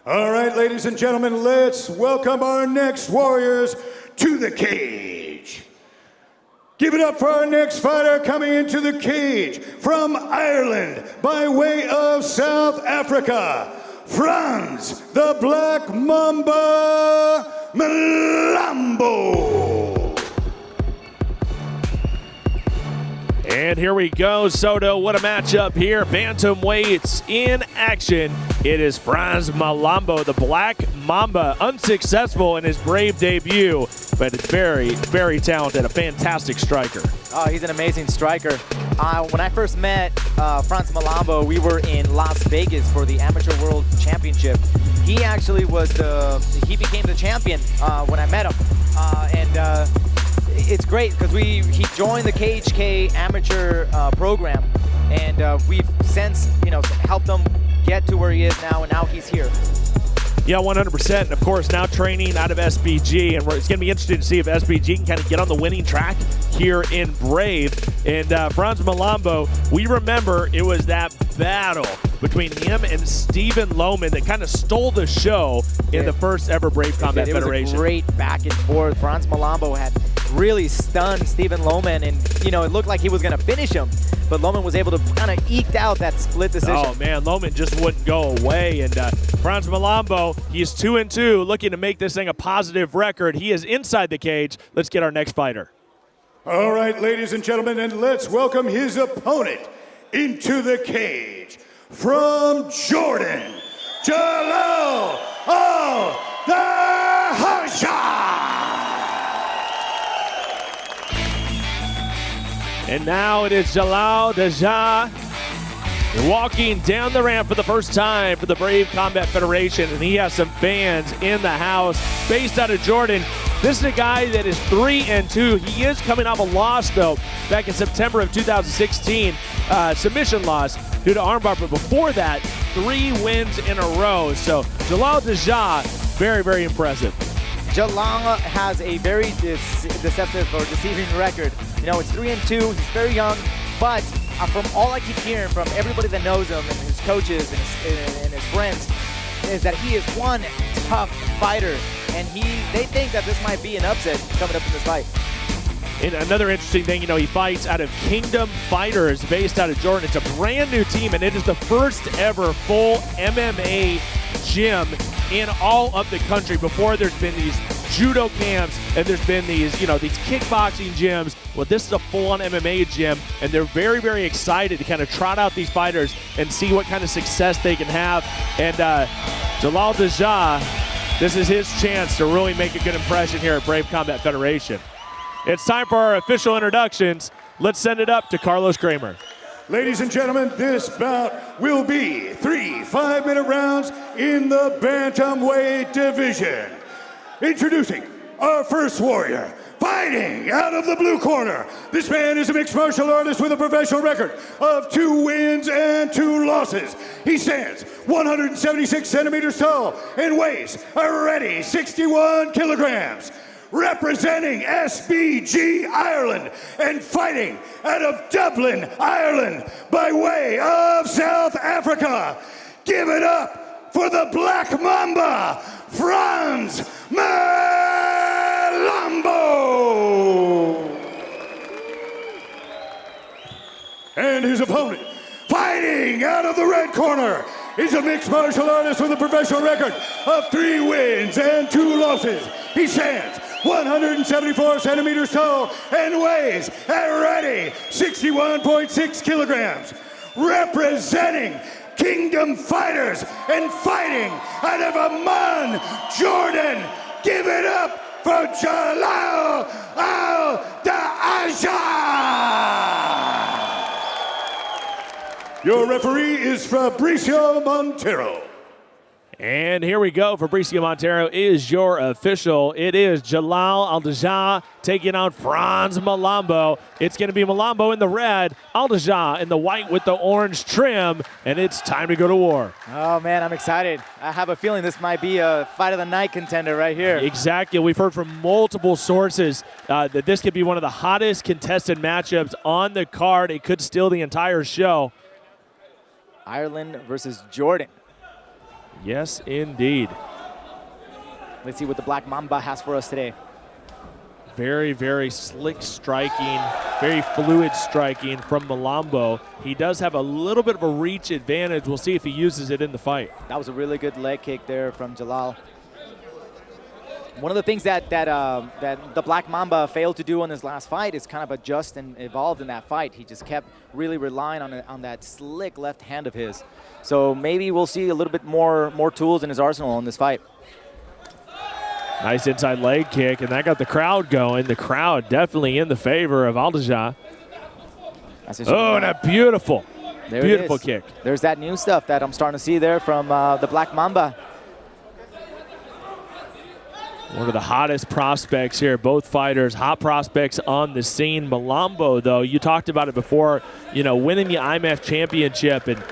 All right, ladies and gentlemen, let's welcome our next warriors to the cage. Give it up for our next fighter coming into the cage from Ireland by way of South Africa, Frans the Black Mamba Mlambo. And here we go, Soto. What a matchup here. Bantamweights in action. It is Frans Mlambo, the Black Mamba, unsuccessful in his Brave debut, but very, very talented, a fantastic striker. Oh, he's an amazing striker. When I first met Frans Mlambo, we were in Las Vegas for the Amateur World Championship. He actually he became the champion when I met him. It's great because he joined the KHK amateur program, and we've since helped him get to where he is now, and now he's here. Yeah, 100%. And of course, now training out of SBG, and it's going to be interesting to see if SBG can kind of get on the winning track here in Brave. And Frans Mlambo, we remember it was that battle between him and Stephen Lohman that kind of stole the show in the first ever Brave Combat Federation. It was a great back and forth. Frans Mlambo had really stunned Stephen Lohman, and it looked like he was going to finish him, but Lohman was able to kind of eke out that split decision. Oh man, Lohman just wouldn't go away, and Frans Mlambo, he's 2-2, looking to make this thing a positive record. He is inside the cage. Let's get our next fighter. All right, ladies and gentlemen, and let's welcome his opponent into the cage from Jordan, Jalal Al Daaja. And now it is Jalal Al Daaja walking down the ramp for the first time for the Brave Combat Federation, and he has some fans in the house. Based out of Jordan, this is a guy that is 3-2. He is coming off a loss, though, back in September of 2016, submission loss due to armbar, but before that, 3 wins in a row. So Jalal Al Daaja, very, very impressive. Jalal has a very deceptive or deceiving record. It's 3-2. He's very young, but from all I keep hearing from everybody that knows him and his coaches and his friends is that he is one tough fighter, and they think that this might be an upset coming up in this fight. And another interesting thing, he fights out of Kingdom Fighters based out of Jordan. It's a brand new team, and it is the first ever full MMA gym in all of the country. Before, there's been these judo camps, and there's been these kickboxing gyms. Well, this is a full-on MMA gym, and they're very, very excited to kind of trot out these fighters and see what kind of success they can have. And Jalal Al Daaja, this is his chance to really make a good impression here at Brave Combat Federation. It's time for our official introductions. Let's send it up to Carlos Kramer. Ladies and gentlemen, this bout will be 3 5-minute rounds in the Bantamweight division. Introducing our first warrior, fighting out of the blue corner. This man is a mixed martial artist with a professional record of 2 wins and 2 losses. He stands 176 centimeters tall and weighs a ready 61 kilograms. Representing SBG Ireland and fighting out of Dublin, Ireland by way of South Africa. Give it up for the Black Mamba, Frans Mlambo. And his opponent, fighting out of the red corner, is a mixed martial artist with a professional record of 3 wins and 2 losses. He stands 174 centimeters tall and weighs a ready 61.6 kilograms. Representing Kingdom Fighters and fighting out of Amman, Jordan. Give it up for Jalal Al Daaja. Your referee is Fabricio Montero. And here we go. Fabricio Montero is your official. It is Jalal Al Daaja taking on Frans Mlambo. It's going to be Mlambo in the red, Al Daaja in the white with the orange trim, and it's time to go to war. Oh, man, I'm excited. I have a feeling this might be a fight of the night contender right here. Exactly. We've heard from multiple sources that this could be one of the hottest contested matchups on the card. It could steal the entire show. Ireland versus Jordan. Yes, indeed. Let's see what the Black Mamba has for us today. Very, very slick striking, very fluid striking from Mlambo. He does have a little bit of a reach advantage. We'll see if he uses it in the fight. That was a really good leg kick there from Jalal. One of the things that the Black Mamba failed to do in his last fight is kind of adjust and evolve in that fight. He just kept really relying on that slick left hand of his. So maybe we'll see a little bit more tools in his arsenal in this fight. Nice inside leg kick, and that got the crowd going. The crowd definitely in the favor of Al Daaja. Oh, and a beautiful kick. There's that new stuff that I'm starting to see there from the Black Mamba. One of the hottest prospects here, both fighters, hot prospects on the scene. Mlambo, though, you talked about it before, winning the IMF championship and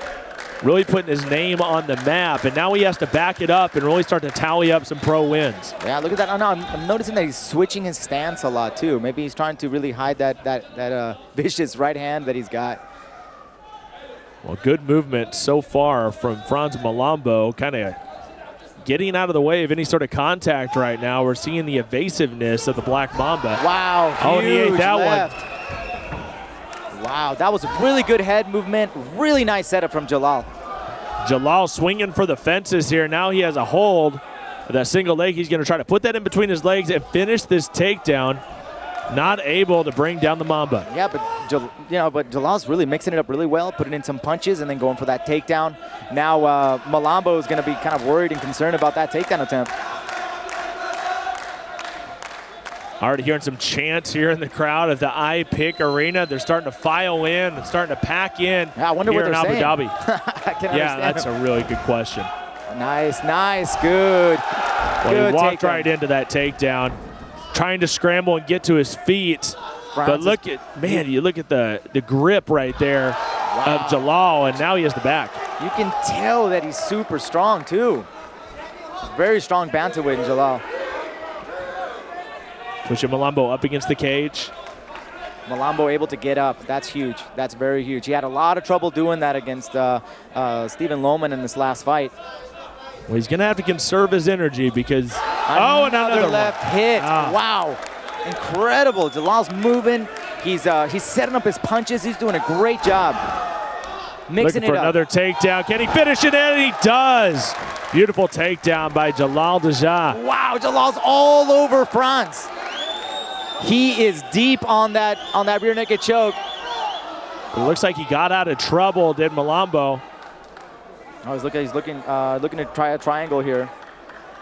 really putting his name on the map. And now he has to back it up and really start to tally up some pro wins. Yeah, look at that. Oh, no, I'm noticing that he's switching his stance a lot, too. Maybe he's trying to really hide that vicious right hand that he's got. Well, good movement so far from Frans Mlambo, kind of getting out of the way of any sort of contact right now. We're seeing the evasiveness of the Black Mamba. Wow, oh, he ate that left. Wow, that was a really good head movement. Really nice setup from Jalal. Jalal swinging for the fences here. Now he has a hold of that single leg. He's going to try to put that in between his legs and finish this takedown. Not able to bring down the Mamba. Yeah, but Jalal's really mixing it up really well, putting in some punches and then going for that takedown. Now Mlambo is going to be kind of worried and concerned about that takedown attempt. Already hearing some chants here in the crowd of the iPick Arena. They're starting to file in and starting to pack in. Yeah, I wonder what they're saying. Abu Dhabi. I can yeah, understand that's a really good question. Nice, good. Well, good he walked takedown. right into that takedown, trying to scramble and get to his feet. But look at, you look at the grip right there of Jalal, and now he has the back. You can tell that he's super strong, too. Very strong bantamweight in Jalal. Pushing Mlambo up against the cage. Mlambo able to get up. That's huge. That's very huge. He had a lot of trouble doing that against Stephen Lohman in this last fight. Well, he's going to have to conserve his energy because... another left hit. Wow. Incredible. Jalal's moving. He's setting up his punches. He's doing a great job. Mixing Looking for another takedown. Can he finish it? And he does. Beautiful takedown by Jalal Al Daaja. Wow, Jalal's all over Frans. He is deep on that rear naked choke. It looks like he got out of trouble, did Mlambo. Oh, he's looking to try a triangle here.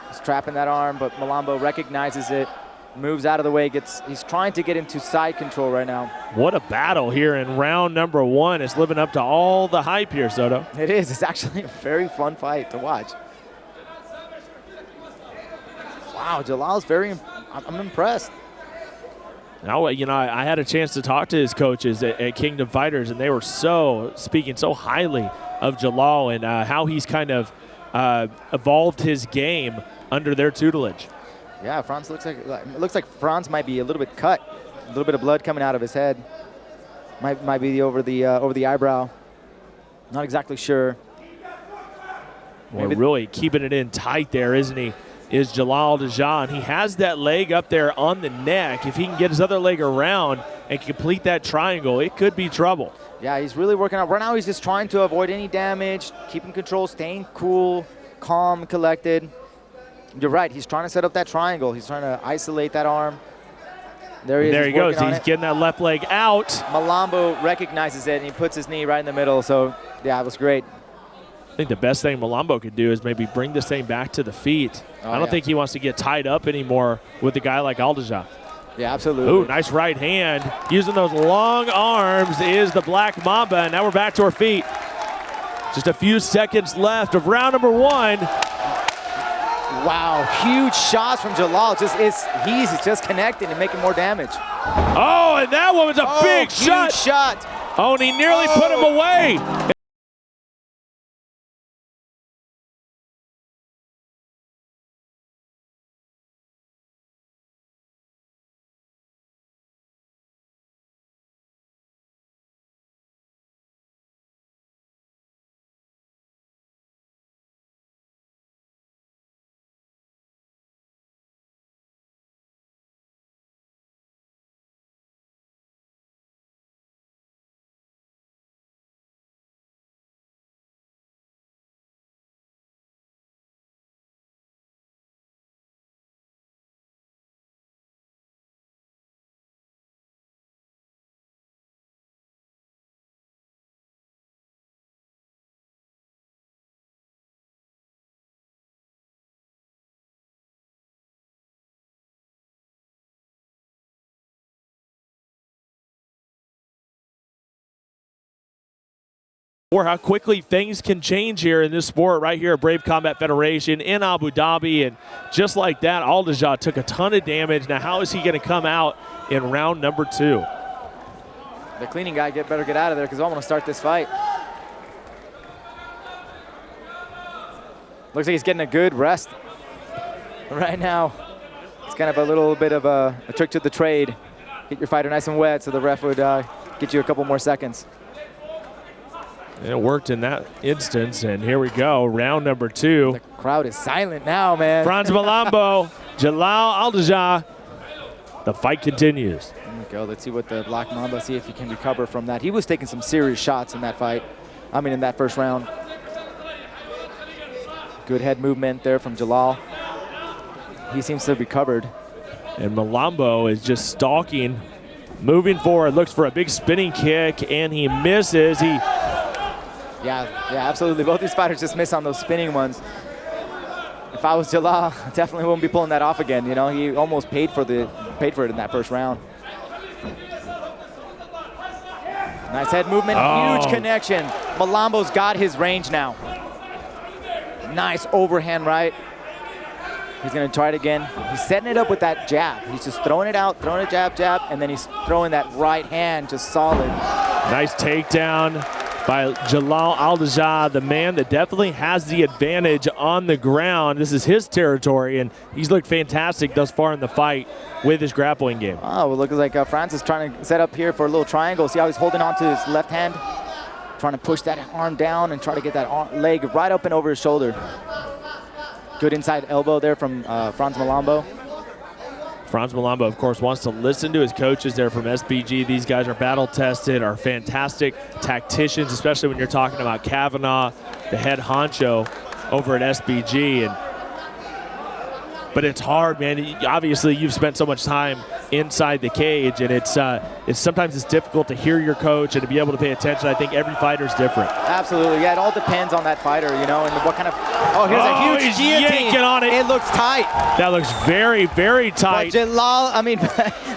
He's trapping that arm, but Mlambo recognizes it, moves out of the way. He's trying to get into side control right now. What a battle here in round number 1. It's living up to all the hype here, Soto. It is. It's actually a very fun fight to watch. Wow, Jalal's I'm impressed. Now, I had a chance to talk to his coaches at Kingdom Fighters, and they were speaking so highly of Jalal and how he's kind of evolved his game under their tutelage. Yeah, Frans looks like Frans might be a little bit cut, a little bit of blood coming out of his head. Might be over the eyebrow. Not exactly sure. Well, really keeping it in tight there, isn't he? Is Jalal Al Daaja, and he has that leg up there on the neck. If he can get his other leg around and complete that triangle, it could be trouble. Yeah, he's really working out. Right now, he's just trying to avoid any damage, keeping control, staying cool, calm, collected. You're right. He's trying to set up that triangle. He's trying to isolate that arm. There he is. There he goes. He's getting that left leg out. Mlambo recognizes it, and he puts his knee right in the middle. So, yeah, it was great. I think the best thing Mlambo could do is maybe bring this thing back to the feet. I don't think he wants to get tied up anymore with a guy like Al Daaja. Yeah, absolutely. Ooh, nice right hand. Using those long arms is the Black Mamba, and now we're back to our feet. Just a few seconds left of round number 1. Wow, huge shots from Jalal. He's just connecting and making more damage. Oh, and that one was a big shot. Huge shot. Oh, and he nearly put him away. Or how quickly things can change here in this sport right here at Brave Combat Federation in Abu Dhabi. And just like that, Al Daaja took a ton of damage. Now how is he going to come out in round number 2? The cleaning guy better get out of there because I want to start this fight. Looks like he's getting a good rest right now. It's kind of a little bit of a trick to the trade. Get your fighter nice and wet so the ref would get you a couple more seconds. It worked in that instance, and here we go, round number 2. The crowd is silent now, man. Frans Mlambo, Jalal Al Daaja. The fight continues. There we go. Let's see what the Black Mamba, see if he can recover from that. He was taking some serious shots in that fight. I mean, in that first round. Good head movement there from Jalal. He seems to have recovered. And Mlambo is just stalking, moving forward, looks for a big spinning kick, and he misses. Yeah, absolutely. Both these fighters just miss on those spinning ones. If I was Jalal, I definitely wouldn't be pulling that off again. You know, he almost paid for it in that first round. Nice head movement, huge connection. Mlambo's got his range now. Nice overhand right. He's gonna try it again. He's setting it up with that jab. He's just throwing it out, throwing a jab, and then he's throwing that right hand just solid. Nice takedown by Jalal Al Daaja, the man that definitely has the advantage on the ground. This is his territory, and he's looked fantastic thus far in the fight with his grappling game. Oh, well, looks like Frans is trying to set up here for a little triangle. See how he's holding on to his left hand? Trying to push that arm down and try to get that leg right up and over his shoulder. Good inside elbow there from Frans Mlambo. Frans Mlambo, of course, wants to listen to his coaches there from SBG. These guys are battle-tested, are fantastic tacticians, especially when you're talking about Kavanaugh, the head honcho over at SBG. But it's hard, man. Obviously, you've spent so much time inside the cage, and it's sometimes it's difficult to hear your coach and to be able to pay attention. I think every fighter's different. Absolutely, yeah. It all depends on that fighter, you know, and what kind of. Oh, here's a huge guillotine. Yanking on it. It looks tight. That looks very, very tight. But Jalal, I mean,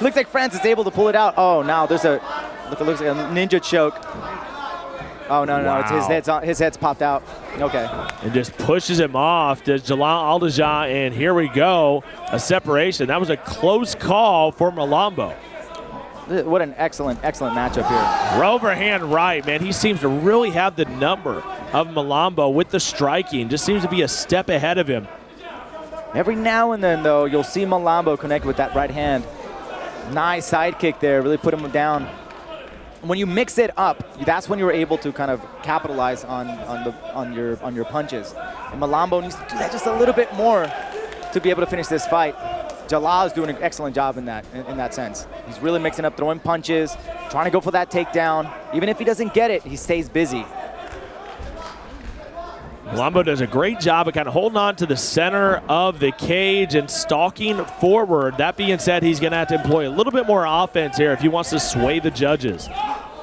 looks like Frans is able to pull it out. Oh, now there's a look. It looks like a ninja choke. Oh no, wow. It's his head's popped out. Okay. And just pushes him off. Does Jalal Al Daaja, and here we go, a separation. That was a close call for Mlambo. What an excellent matchup here. Overhand right, man. He seems to really have the number of Mlambo with the striking. Just seems to be a step ahead of him. Every now and then, though, you'll see Mlambo connect with that right hand. Nice side kick there, really put him down. When you mix it up, that's when you're able to kind of capitalize on your punches. And Mlambo needs to do that just a little bit more to be able to finish this fight. Jalal is doing an excellent job in that sense. He's really mixing up, throwing punches, trying to go for that takedown. Even if he doesn't get it, he stays busy. Mlambo does a great job of kind of holding on to the center of the cage and stalking forward. That being said, he's going to have to employ a little bit more offense here if he wants to sway the judges.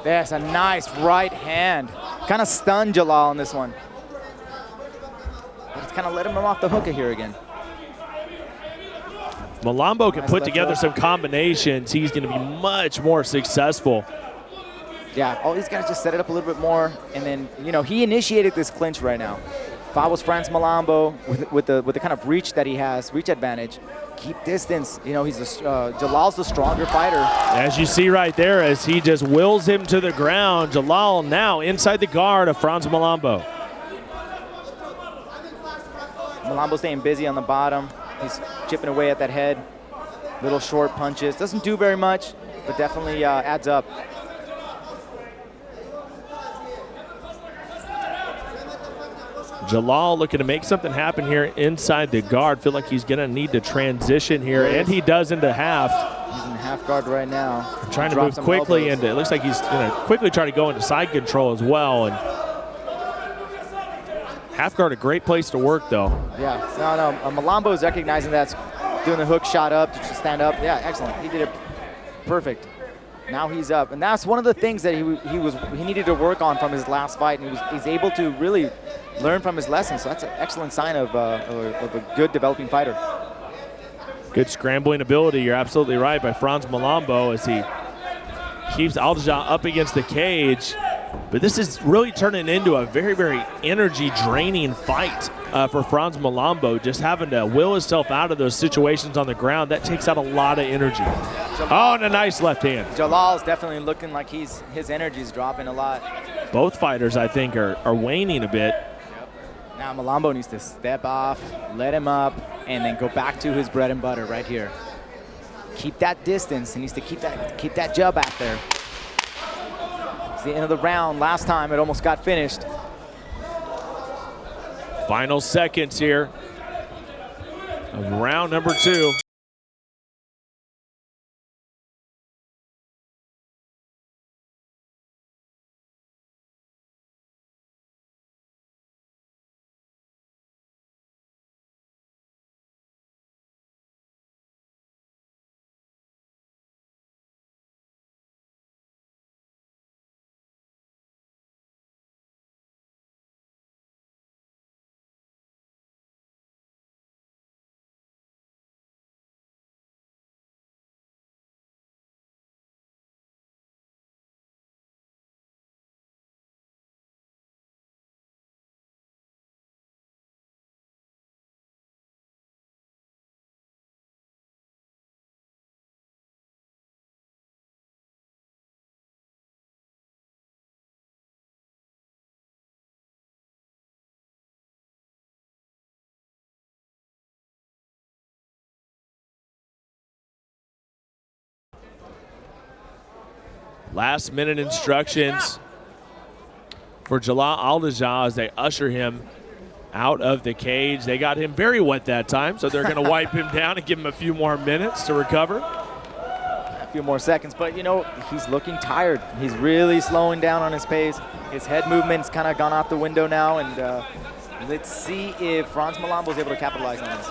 That's a nice right hand. Kind of stunned Jalal in this one. But it's kind of let him off the hook here again. Mlambo can put together some combinations. He's going to be much more successful. Yeah, all he's got to just set it up a little bit more, and then, you know, he initiated this clinch right now. If I was Frans Mlambo, with the kind of reach that he has, reach advantage, keep distance. You know, Jalal's the stronger fighter. As you see right there, as he just wills him to the ground, Jalal now inside the guard of Frans Mlambo. Mlambo staying busy on the bottom. He's chipping away at that head. Little short punches. Doesn't do very much, but definitely adds up. Jalal looking to make something happen here inside the guard. Feel like he's going to need to transition here, and he does into half. He's in half guard right now. Trying to move quickly into, it looks like he's going to quickly try to go into side control as well. And half guard, a great place to work, though. Yeah, no, Mlambo is recognizing that, doing the hook shot up to stand up. Yeah, excellent. He did it perfect. Now he's up, and that's one of the things that he needed to work on from his last fight, and he's able to really learn from his lessons. So that's an excellent sign of a good developing fighter. Good scrambling ability. You're absolutely right by Frans Mlambo as he keeps Al Daaja up against the cage. But this is really turning into a very, very energy-draining fight for Frans Mlambo. Just having to will himself out of those situations on the ground, that takes out a lot of energy. Oh, and a nice left hand. Jalal's definitely looking like his energy's dropping a lot. Both fighters, I think, are waning a bit. Now Mlambo needs to step off, let him up, and then go back to his bread and butter right here. Keep that distance. He needs to keep that jab out there. It's the end of the round. Last time it almost got finished. Final seconds here of round number 2. Last minute instructions for Jalal Al Daaja as they usher him out of the cage. They got him very wet that time, so they're going to wipe him down and give him a few more minutes to recover. A few more seconds, but you know, he's looking tired. He's really slowing down on his pace. His head movement's kind of gone out the window now, and let's see if Frans Mlambo is able to capitalize on this.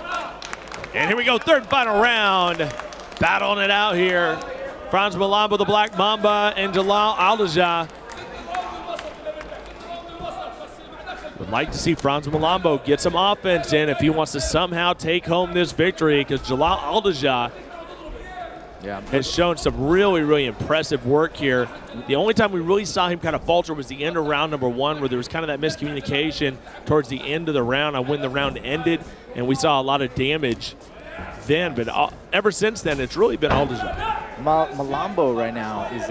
And here we go, third and final round. Battling it out here. Frans Mlambo, the Black Mamba, and Jalal Al Daaja. Would like to see Frans Mlambo get some offense in if he wants to somehow take home this victory, because Jalal Al Daaja has shown some really, really impressive work here. The only time we really saw him kind of falter was the end of round number 1, where there was kind of that miscommunication towards the end of the round on when the round ended, and we saw a lot of damage then. But ever since then, it's really been Al Daaja. Mlambo right now is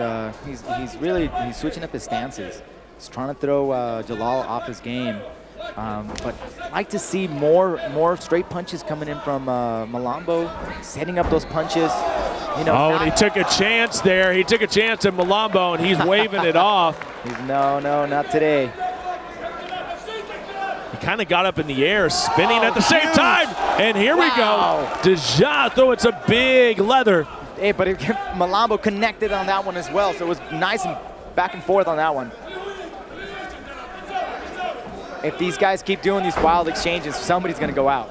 he's switching up his stances. He's trying to throw Jalal off his game, but I'd like to see more straight punches coming in from Mlambo, setting up those punches. You know, and he took a chance there. He took a chance at Mlambo, and he's waving it off. No, not today. He kind of got up in the air, spinning at the same time. And here we go. Daaja throwing some big leather. Hey, but Mlambo connected on that one as well, so it was nice and back and forth on that one. If these guys keep doing these wild exchanges, somebody's going to go out.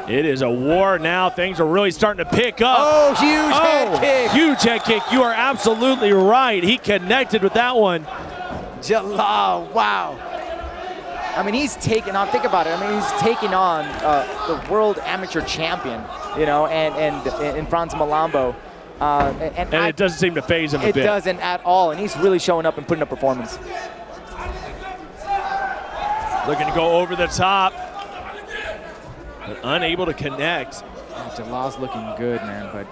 It is a war now. Things are really starting to pick up. Oh, huge head kick. Huge head kick. You are absolutely right. He connected with that one. Jalal, wow. I mean, he's taking on, think about it. I mean, he's taking on the world amateur champion, you know, and Frans Mlambo. And it doesn't seem to phase him a bit. It doesn't at all, and he's really showing up and putting up performance. Looking to go over the top, but unable to connect. Oh, Jalal's looking good, man, but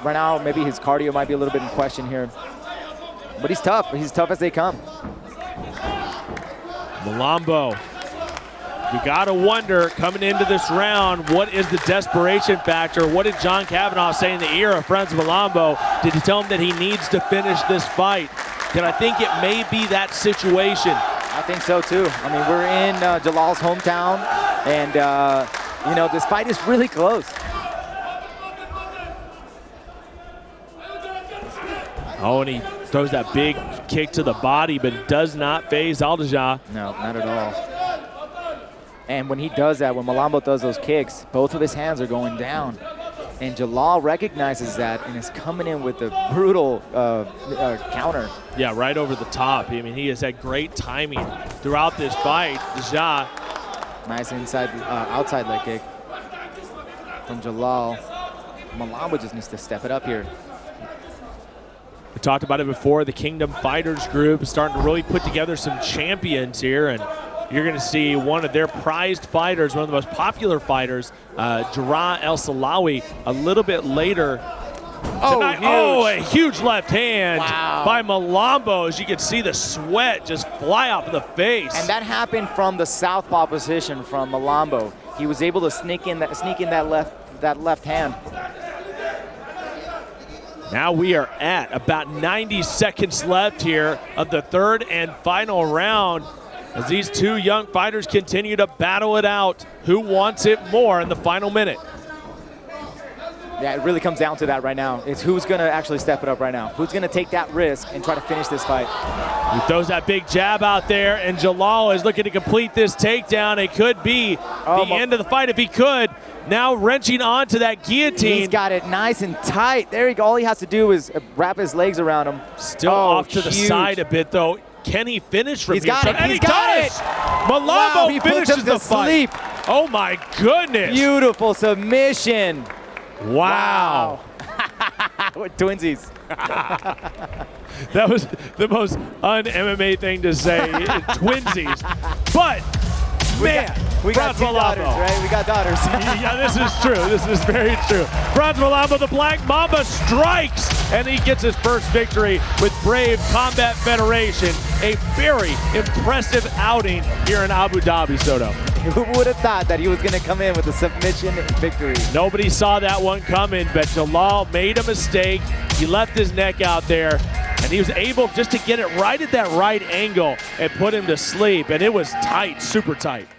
right now maybe his cardio might be a little bit in question here. But he's tough. He's tough as they come. Mlambo, you gotta wonder coming into this round, what is the desperation factor? What did John Kavanaugh say in the ear of Frans Mlambo? Did he tell him that he needs to finish this fight? And I think it may be that situation. I think so too. I mean, we're in Jalal's hometown, and you know, this fight is really close. Oh, and he throws that big kick to the body, but does not phase Al Daaja. No, not at all. And when he does that, when Mlambo does those kicks, both of his hands are going down. And Jalal recognizes that and is coming in with a brutal counter. Yeah, right over the top. I mean, he has had great timing throughout this fight. Daaja. Nice inside, outside leg kick from Jalal. Mlambo just needs to step it up here. talked about it before. The Kingdom Fighters group is starting to really put together some champions here, and you're going to see one of their prized fighters, one of the most popular fighters, Jalal Al Daaja, a little bit later tonight. Oh, a huge left hand by Mlambo, as you can see the sweat just fly off of the face. And that happened from the southpaw position from Mlambo. He was able to sneak in that left hand. Now we are at about 90 seconds left here of the third and final round, as these two young fighters continue to battle it out. Who wants it more in the final minute? Yeah, it really comes down to that right now. It's who's going to actually step it up right now. Who's going to take that risk and try to finish this fight. He throws that big jab out there, and Jalal is looking to complete this takedown. It could be the end of the fight if he could. Now wrenching onto that guillotine. He's got it nice and tight. There you go. All he has to do is wrap his legs around him. Still off to the side a bit, though. Can he finish from here? And he does! Mlambo finishes the fight. Oh, my goodness. Beautiful submission. Wow. We're twinsies. That was the most un-MMA thing to say, twinsies. But, we got two daughters, right? We got daughters. Yeah, this is true. This is very true. Frans Mlambo, the Black Mamba, strikes, and he gets his first victory with Brave Combat Federation. A very impressive outing here in Abu Dhabi, Soto. Who would have thought that he was going to come in with a submission victory? Nobody saw that one coming, but Jalal made a mistake. He left his neck out there, and he was able just to get it right at that right angle and put him to sleep, and it was tight, super tight.